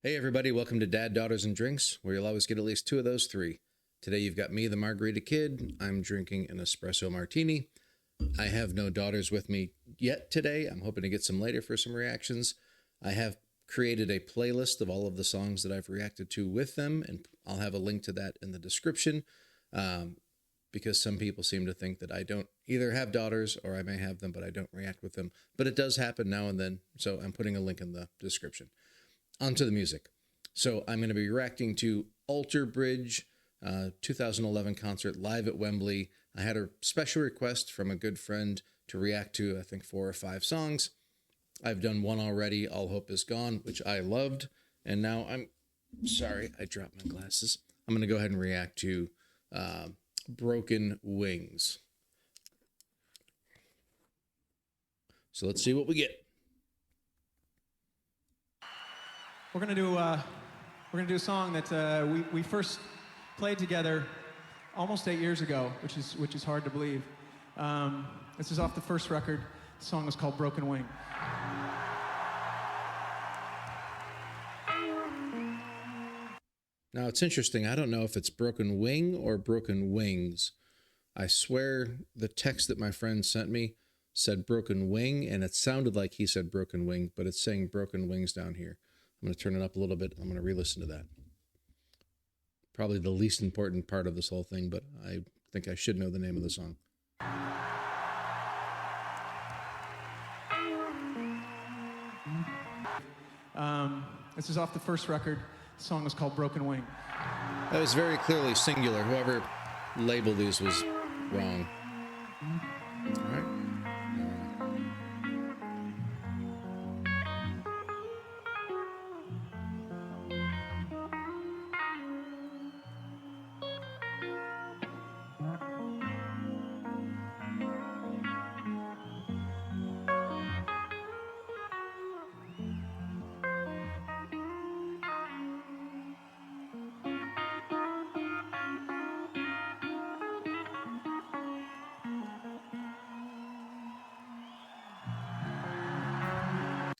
Hey everybody, welcome to Dad, Daughters, and Drinks, where you'll always get at least two of those three. Today you've got me, the Margarita Kid. I'm drinking an espresso martini. I have no daughters with me yet today. I'm hoping to get some later for some reactions. I have created a playlist of all of the songs that I've reacted to with them, and I'll have a link to that in the description because some people seem to think that I don't either have daughters or I may have them, but I don't react with them. But it does happen now and then, so I'm putting a link in the description. Onto the music. So I'm going to be reacting to Alter Bridge 2011 concert live at Wembley. I had a special request from a good friend to react to, I think, 4 or 5 songs. I've done one already, All Hope Is Gone, which I loved. And now sorry, I dropped my glasses. I'm going to go ahead and react to Broken Wings. So let's see what we get. We're gonna do a song that we first played together almost 8 years ago, which is hard to believe. This is off the first record. The song is called Broken Wing. Now it's interesting. I don't know if it's Broken Wing or Broken Wings. I swear the text that my friend sent me said Broken Wing, and it sounded like he said Broken Wing, but it's saying Broken Wings down here. I'm going to turn it up a little bit. I'm going to re-listen to that. Probably the least important part of this whole thing, but I think I should know the name of the song. This is off the first record. The song is called Broken Wing. That was very clearly singular. Whoever labeled these was wrong. All right.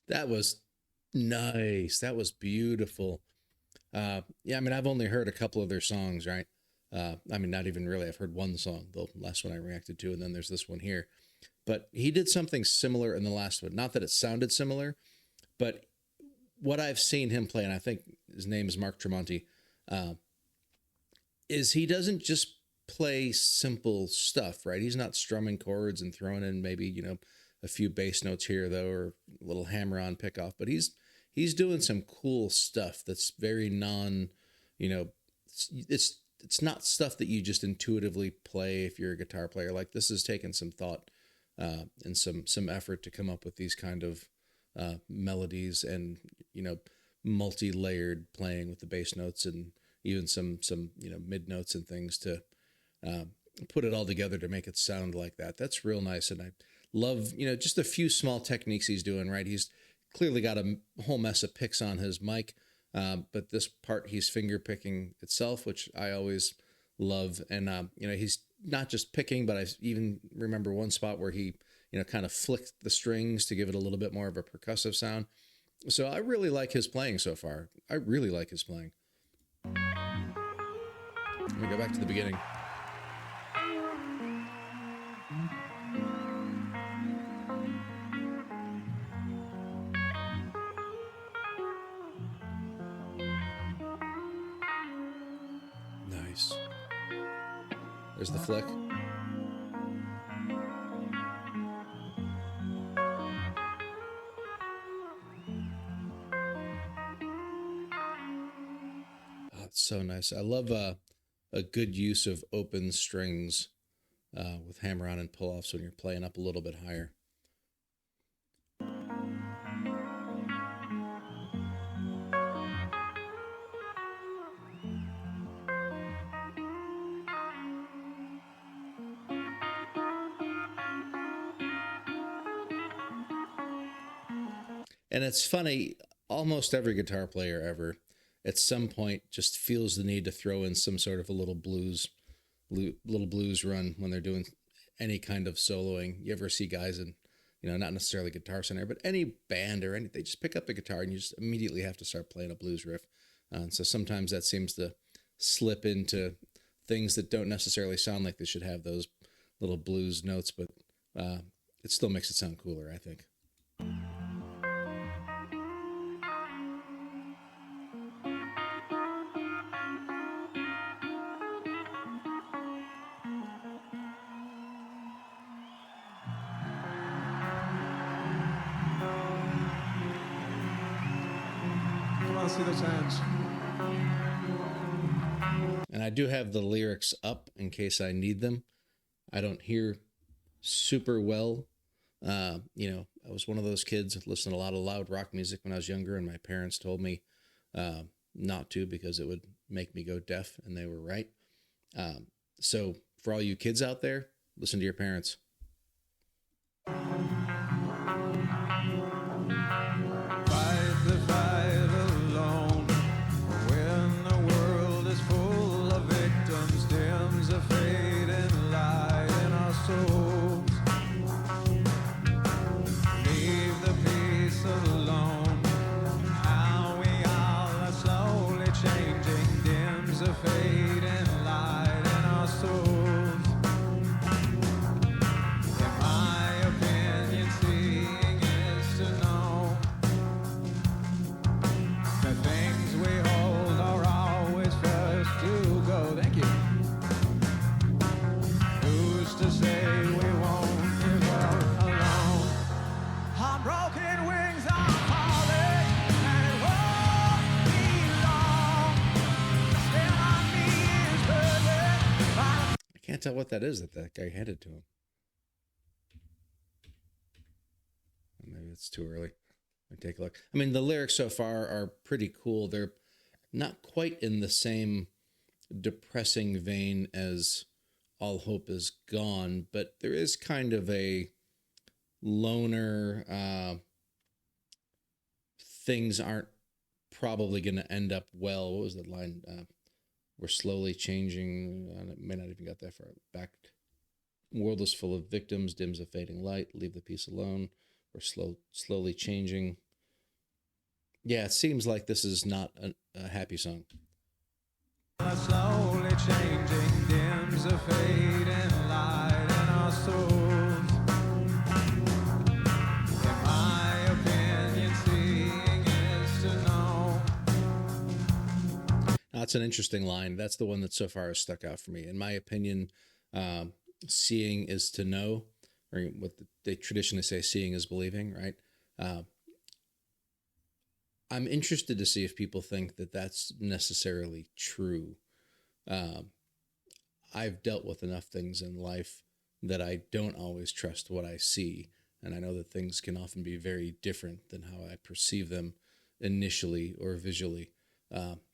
That was nice. That was beautiful. Yeah, I mean, I've only heard a couple of their songs, right? I mean, not even really. I've heard one song, the last one I reacted to, and then there's this one here. But he did something similar in the last one. Not that it sounded similar, but what I've seen him play, and I think his name is Mark Tremonti, is he doesn't just play simple stuff, right? He's not strumming chords and throwing in maybe, a few bass notes here though, or a little hammer-on pick-off, but he's doing some cool stuff that's very it's not stuff that you just intuitively play if you're a guitar player. Like, this is taking some thought and some effort to come up with these kind of melodies and multi-layered playing with the bass notes and even some mid notes and things to put it all together to make it sound like that. That's real nice. And I love, just a few small techniques he's doing, right? He's clearly got a whole mess of picks on his mic, but this part he's finger picking itself, which I always love. And, he's not just picking, but I even remember one spot where he, kind of flicked the strings to give it a little bit more of a percussive sound. So I really like his playing so far. I really like his playing. Let me go back to the beginning. Nice. There's the flick. Oh, it's so nice. I love a good use of open strings with hammer-on and pull-offs when you're playing up a little bit higher. And it's funny, almost every guitar player ever, at some point, just feels the need to throw in some sort of a little blues run when they're doing any kind of soloing. You ever see guys in not necessarily Guitar Center, but any band or anything, they just pick up the guitar and you just immediately have to start playing a blues riff. And so sometimes that seems to slip into things that don't necessarily sound like they should have those little blues notes, but it still makes it sound cooler, I think. Come on, see those hands. And I do have the lyrics up in case I need them. I don't hear super well. I was one of those kids that listened to a lot of loud rock music when I was younger, and my parents told me not to because it would make me go deaf, and they were right. So for all you kids out there, listen to your parents. Tell what that is that guy handed to him. Maybe it's too early. Let me take a look. I mean, the lyrics so far are pretty cool. They're not quite in the same depressing vein as All Hope Is Gone, but there is kind of a loner, things aren't probably going to end up well. What was that line? We're slowly changing. I may not even got that far back. World is full of victims, dims a fading light. Leave the peace alone. We're slowly changing. Yeah, it seems like this is not a happy song. Slowly changing, dims a fading light in our souls. In my opinion, seeing is to know. That's an interesting line. That's the one that so far has stuck out for me. In my opinion, seeing is to know, or what they traditionally say, seeing is believing, right? I'm interested to see if people think that that's necessarily true. I've dealt with enough things in life that I don't always trust what I see. And I know that things can often be very different than how I perceive them initially or visually.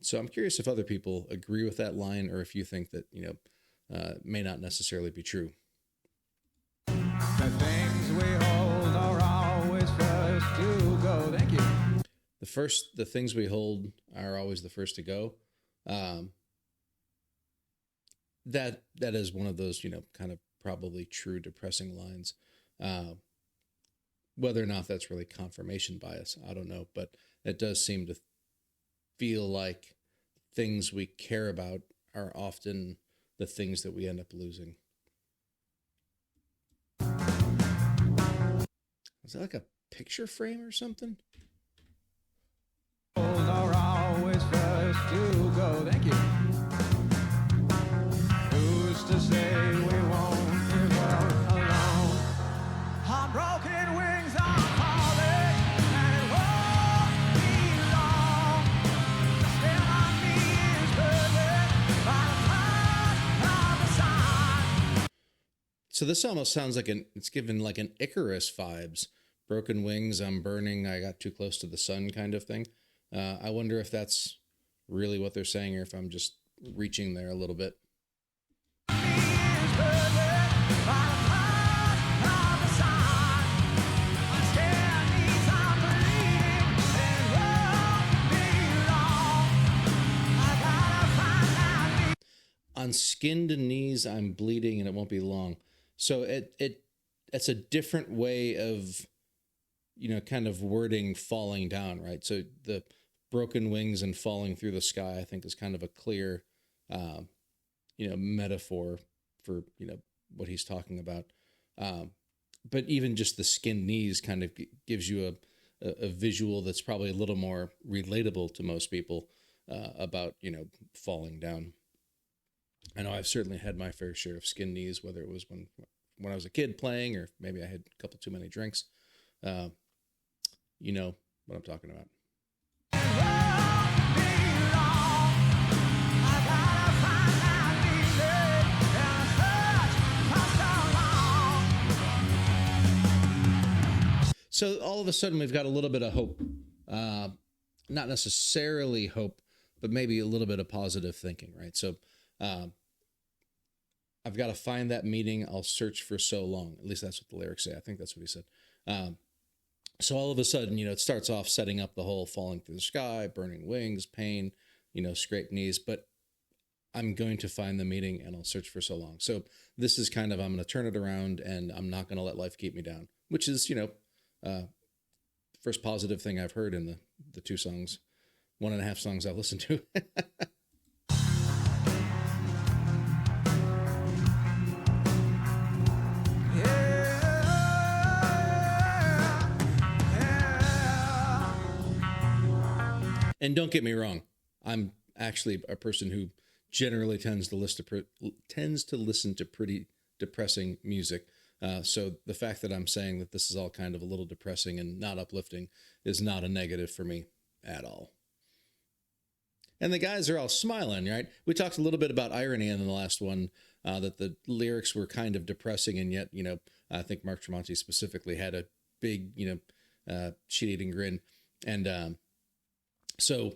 So I'm curious if other people agree with that line, or if you think that, may not necessarily be true. The things we hold are always first to go. Thank you. The things we hold are always the first to go. That is one of those, kind of probably true depressing lines. Whether or not that's really confirmation bias, I don't know, but it does seem to feel like things we care about are often the things that we end up losing. Is that like a picture frame or something? Are always first to go. Thank you. Who's to say we won't give up alone? On broken wings are falling, and it won't be long. The spell on me is burdened by the path of the sun. So this almost sounds like it's given like an Icarus vibes. Broken wings, I'm burning, I got too close to the sun kind of thing. I wonder if that's really what they're saying, or if I'm just reaching there a little bit. On skinned knees, I'm bleeding, and it won't be long. So it that's a different way of, kind of wording falling down, right? So the broken wings and falling through the sky, I think, is kind of a clear, metaphor for, what he's talking about. But even just the skinned knees kind of gives you a visual that's probably a little more relatable to most people about, falling down. I know I've certainly had my fair share of skinned knees, whether it was when I was a kid playing, or maybe I had a couple too many drinks. You know what I'm talking about. So all of a sudden we've got a little bit of hope, not necessarily hope, but maybe a little bit of positive thinking, right? So I've got to find that meaning. I'll search for so long. At least that's what the lyrics say. I think that's what he said. So all of a sudden, it starts off setting up the whole falling through the sky, burning wings, pain, scraped knees, but I'm going to find the meaning and I'll search for so long. So this is kind of, I'm going to turn it around and I'm not going to let life keep me down, which is, first positive thing I've heard in the 2 songs, 1.5 songs I've listened to. And don't get me wrong, I'm actually a person who generally tends to listen to pretty depressing music. So the fact that I'm saying that this is all kind of a little depressing and not uplifting is not a negative for me at all. And the guys are all smiling, right? We talked a little bit about irony in the last one, that the lyrics were kind of depressing, and yet, I think Mark Tremonti specifically had a big, shit-eating grin. And so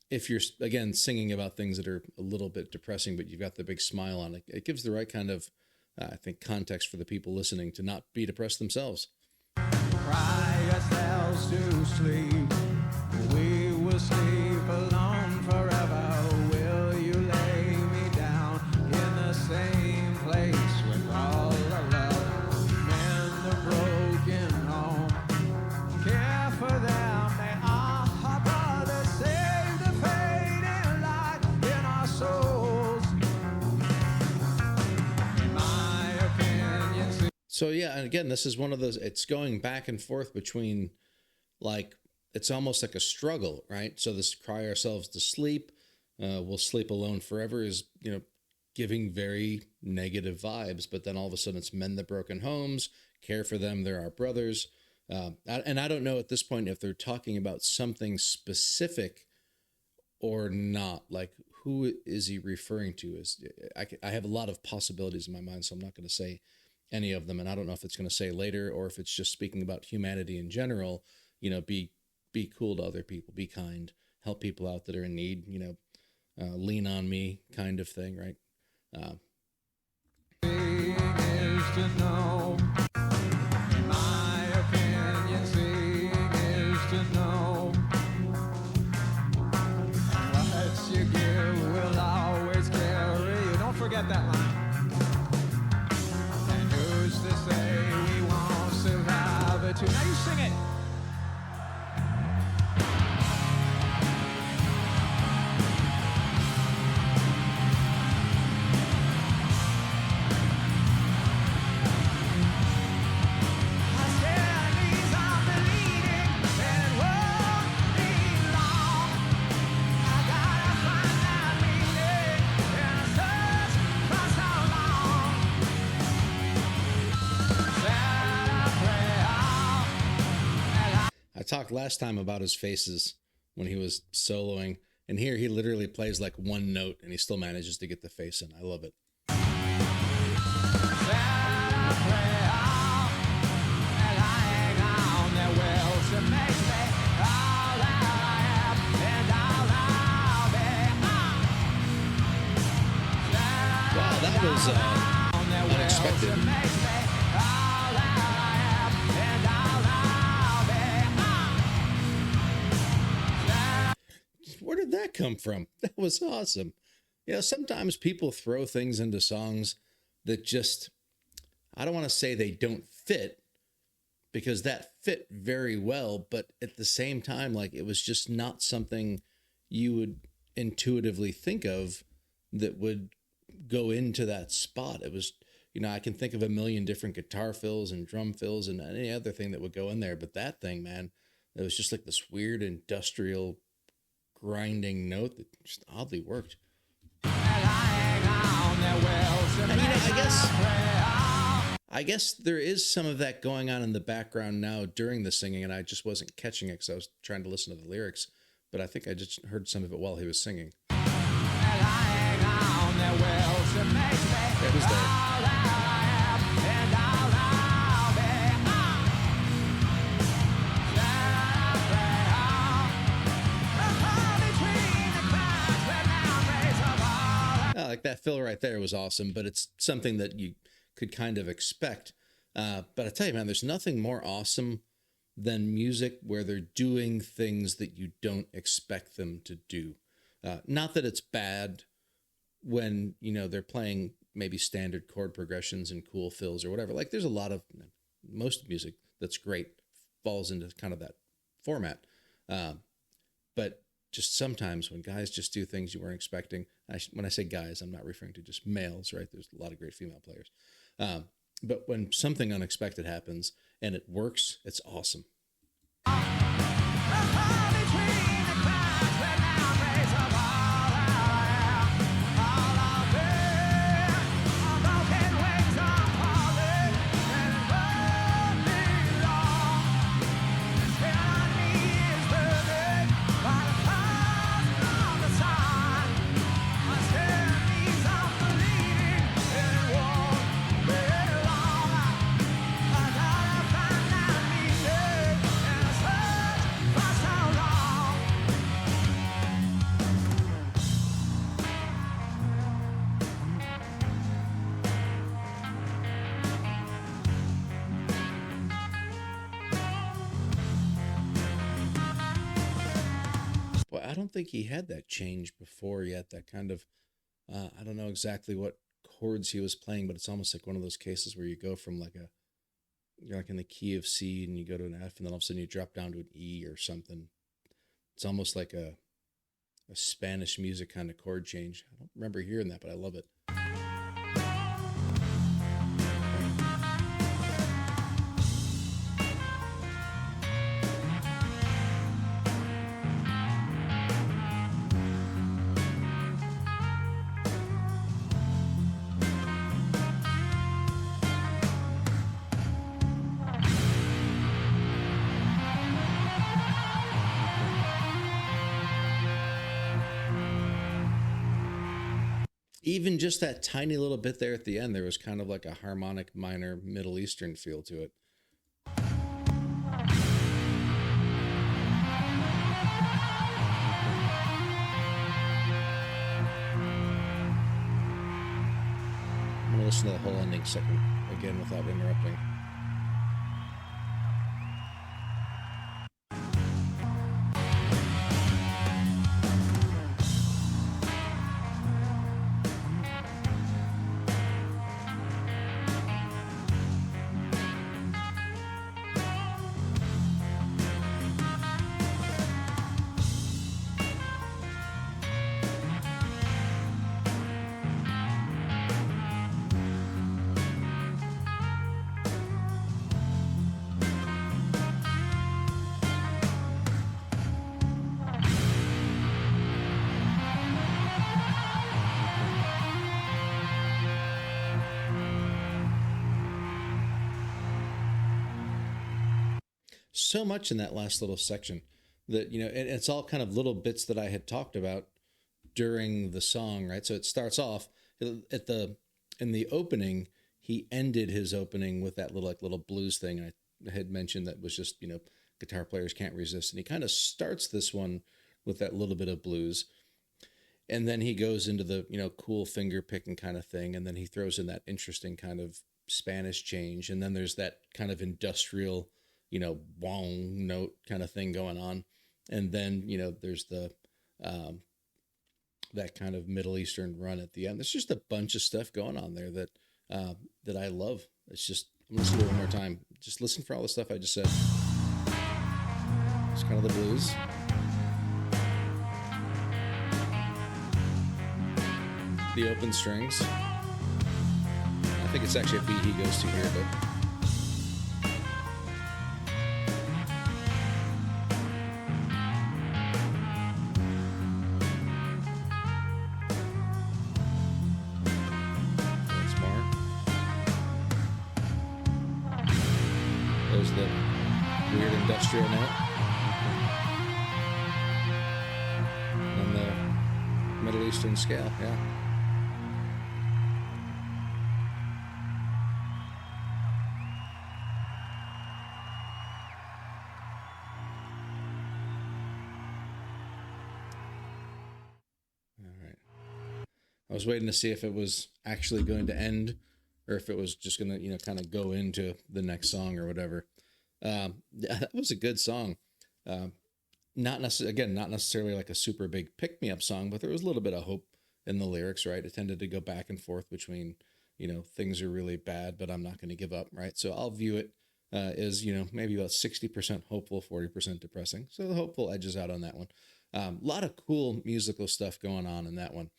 if you're, again, singing about things that are a little bit depressing, but you've got the big smile on it, it gives the right kind of, I think, context for the people listening to not be depressed themselves. Cry yourselves to sleep. We will sleep alone forever. Will you lay me down in the same place with all the love? Mend the broken home. Care for them. They are our brothers. Save the fading light in our souls. In my opinion. So yeah, and again, this is one of those, it's going back and forth between, like, it's almost like a struggle, right? So this cry ourselves to sleep, we'll sleep alone forever is, giving very negative vibes, but then all of a sudden it's mend the broken homes, care for them, they're our brothers. And I don't know at this point if they're talking about something specific or not. Like, who is he referring to? I have a lot of possibilities in my mind, so I'm not going to say any of them, and I don't know if it's going to say later or if it's just speaking about humanity in general. Be cool to other people, be kind, help people out that are in need, lean on me kind of thing, right? Is to know. In my opinion, seeing is to know. What you give will always carry you. Don't forget that line. And who's to say we won't survive it too? Now you sing it. I talked last time about his faces when he was soloing, and here he literally plays like one note and he still manages to get the face in. I love it. Wow, that was unexpected. Where did that come from? That was awesome. Sometimes people throw things into songs that just, I don't want to say they don't fit, because that fit very well, but at the same time, like, it was just not something you would intuitively think of that would go into that spot. It was, I can think of a million different guitar fills and drum fills and any other thing that would go in there, but that thing, man, it was just like this weird industrial grinding note that just oddly worked. And, I guess there is some of that going on in the background now during the singing, and I just wasn't catching it because I was trying to listen to the lyrics, but I think I just heard some of it while he was singing. It was there. Like that fill right there was awesome, but it's something that you could kind of expect. But I tell you, man, there's nothing more awesome than music where they're doing things that you don't expect them to do. Not that it's bad when, they're playing maybe standard chord progressions and cool fills or whatever. Like, there's a lot of, most music that's great falls into kind of that format. But just sometimes when guys just do things you weren't expecting, when I say guys, I'm not referring to just males, right? There's a lot of great female players. But when something unexpected happens and it works, it's awesome. I don't think he had that change before yet. That kind of, I don't know exactly what chords he was playing, but it's almost like one of those cases where you go from you're like in the key of C and you go to an F and then all of a sudden you drop down to an E or something. It's almost like a Spanish music kind of chord change. I don't remember hearing that, but I love it. Even just that tiny little bit there at the end, there was kind of like a harmonic minor Middle Eastern feel to it. I'm going to listen to the whole ending second again without interrupting. So much in that last little section that, and it's all kind of little bits that I had talked about during the song, right? So it starts off in the opening, he ended his opening with that little blues thing I had mentioned that was just, guitar players can't resist. And he kind of starts this one with that little bit of blues. And then he goes into the, cool finger picking kind of thing. And then he throws in that interesting kind of Spanish change. And then there's that kind of industrial, wong note kind of thing going on. And then, there's the, that kind of Middle Eastern run at the end. There's just a bunch of stuff going on there that I love. It's just, I'm going to listen to it one more time. Just listen for all the stuff I just said. It's kind of the blues. The open strings. I think it's actually a beat he goes to here, but once more. There's the weird industrial note. And the Middle Eastern scale, yeah. I was waiting to see if it was actually going to end or if it was just going to, kind of go into the next song or whatever. Yeah, that was a good song. Not necessarily like a super big pick-me-up song, but there was a little bit of hope in the lyrics, right? It tended to go back and forth between, things are really bad, but I'm not going to give up, right? So I'll view it as, maybe about 60% hopeful, 40% depressing. So the hopeful edges out on that one. A lot of cool musical stuff going on in that one.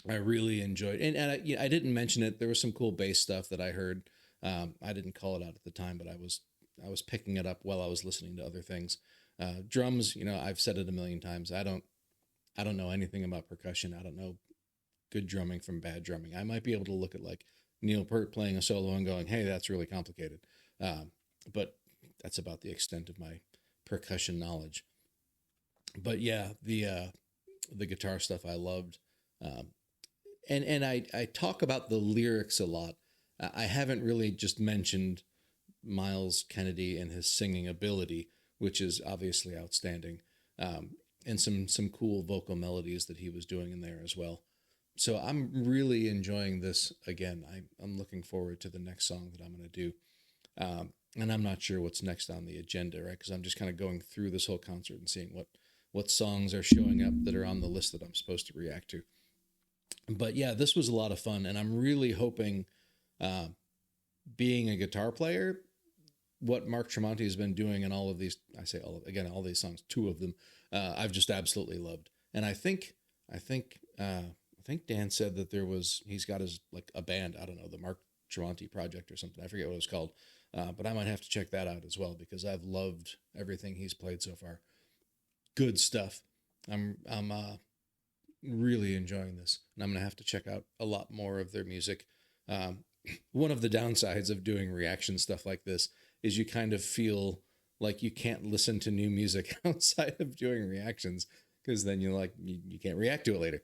I really enjoyed, and I didn't mention it. There was some cool bass stuff that I heard. I didn't call it out at the time, but I was picking it up while I was listening to other things. Drums, I've said it a million times. I don't know anything about percussion. I don't know good drumming from bad drumming. I might be able to look at like Neil Peart playing a solo and going, "Hey, that's really complicated," but that's about the extent of my percussion knowledge. But yeah, the guitar stuff I loved. And I talk about the lyrics a lot. I haven't really just mentioned Miles Kennedy and his singing ability, which is obviously outstanding, and some cool vocal melodies that he was doing in there as well. So I'm really enjoying this. Again, I'm looking forward to the next song that I'm going to do. And I'm not sure what's next on the agenda, right? Because I'm just kind of going through this whole concert and seeing what songs are showing up that are on the list that I'm supposed to react to. But yeah, this was a lot of fun, and I'm really hoping, being a guitar player, what Mark Tremonti has been doing in all of these, all these songs, two of them, I've just absolutely loved. And I think Dan said that he's got his, like, a band, I don't know, the Mark Tremonti Project or something. I forget what it was called. But I might have to check that out as well, because I've loved everything he's played so far. Good stuff. I'm really enjoying this, and I'm going to have to check out a lot more of their music. One of the downsides of doing reaction stuff like this is you kind of feel like you can't listen to new music outside of doing reactions, because then you can't react to it later.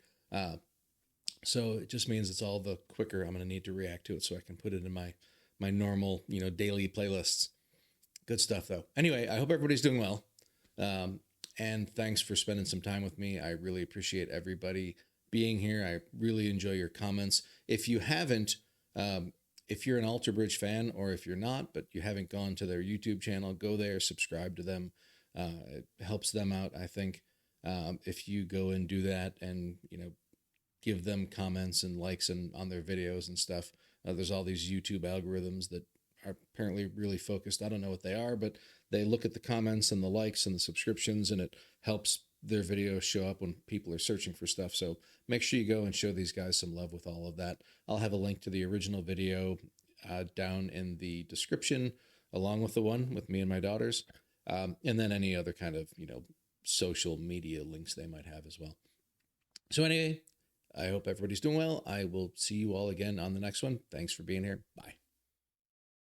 So it just means it's all the quicker I'm going to need to react to it, so I can put it in my normal, daily playlists. Good stuff, though. Anyway, I hope everybody's doing well. And thanks for spending some time with me. I really appreciate everybody being here. I really enjoy your comments. If you haven't, if you're an Alter Bridge fan, or if you're not, but you haven't gone to their YouTube channel, go there, subscribe to them. It helps them out, I think. If you go and do that and, give them comments and likes on their videos and stuff. There's all these YouTube algorithms that are apparently really focused. I don't know what they are, but they look at the comments and the likes and the subscriptions, and it helps their videos show up when people are searching for stuff. So make sure you go and show these guys some love with all of that. I'll have a link to the original video down in the description, along with the one with me and my daughters, and then any other kind of, social media links they might have as well. So anyway, I hope everybody's doing well. I will see you all again on the next one. Thanks for being here. Bye.